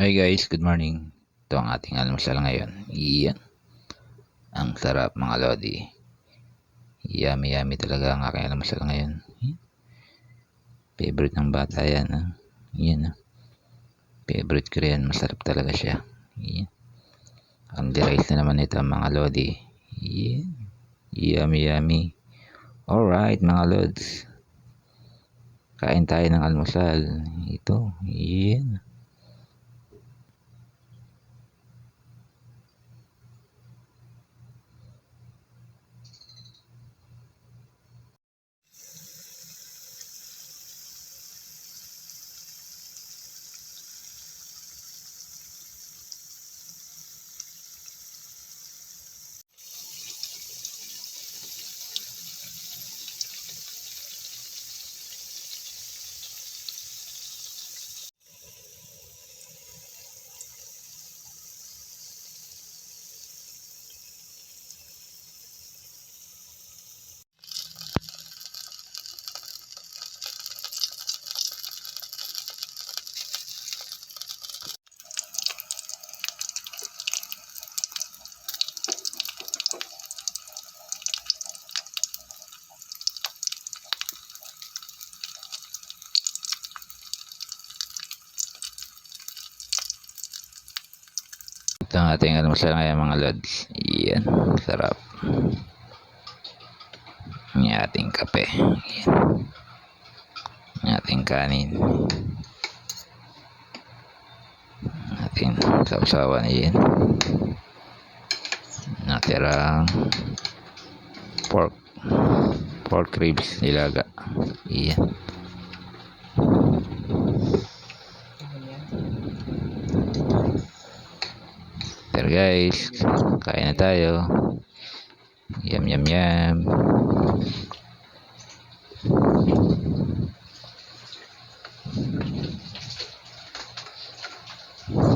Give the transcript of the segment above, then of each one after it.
Hi guys, good morning. Ito ang ating almusal ngayon. Iyan. Ang sarap mga lodi. Yummy yummy talaga ang aking almusal ngayon. Favorite ng bata yan. Iyan. Favorite ko rin. Masarap talaga siya. Iyan. Ang rice na naman ito mga lodi. Iyan. Yummy yummy. Alright mga lods. Kain tayo ng almusal. Ito. Iyan. Ito ang ating almusal ngayon mga lods. Iyan. Sarap. Ang ating kape. Iyan. Ang ating kanin. Ang ating sausawan. Iyan. Natirang pork ribs nilaga. Iyan. Pero guys, kain na tayo. Yum yum yum.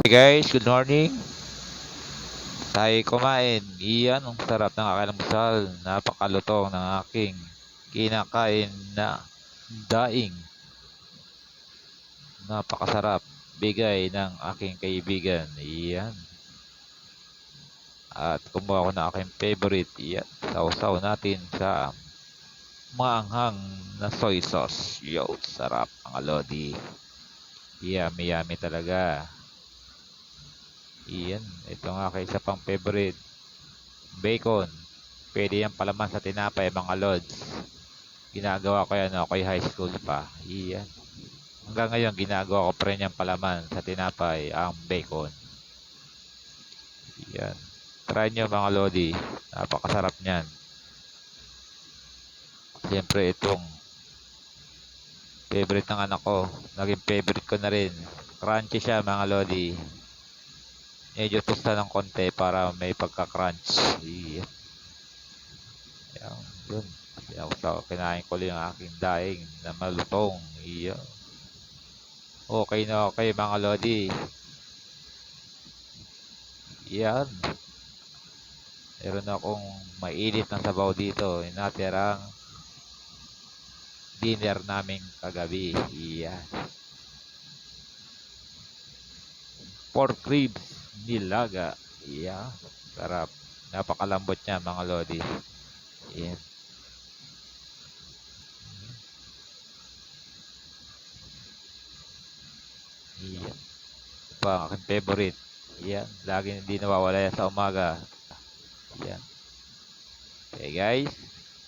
Hey guys, good morning. Tayo kumain. Iyan, ang sarap ng aking almusal. Napakalutong ng aking kinakain na daing. Napakasarap. Bigay ng aking kaibigan. Iyan. At kumuha ko na aking favorite. Iyan. Sausaw natin sa maanghang na soy sauce. Yo, sarap mga lodi. Yummy yummy talaga. Iyan. Ito nga kay isa pang favorite. Bacon. Pwede yan palaman sa tinapay mga lods. Ginagawa ko yan ako high school pa. Iyan. Hanggang ngayon ginagawa ko pa rin yung palaman sa tinapay ang bacon. Iyan. Try nyo mga lodi. Napakasarap niyan. Siyempre itong favorite ng anak ko. Naging favorite ko na rin. Crunchy siya mga lodi. Medyo tusta ng konti para may pagka-crunch. Iyan. Yun. Kinain ko lang ang aking daing na malutong. Iyan. Okay na okay mga lodi. Yan. Meron akong mainit na sabaw dito. Natirang dinner namin kagabi. Yan. Pork ribs nilaga. Yan. Sarap. Napakalambot niya mga lodi. Yan. Yan. Ito pa ang aking favorite. Yan. Lagi hindi nawawala yan sa umaga. Yan. Okay guys.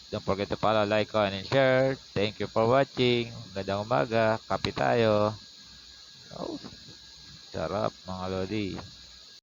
Don't forget to follow, like, comment, and share. Thank you for watching. Magandang umaga. Kape tayo. Oh, sarap mga lodi.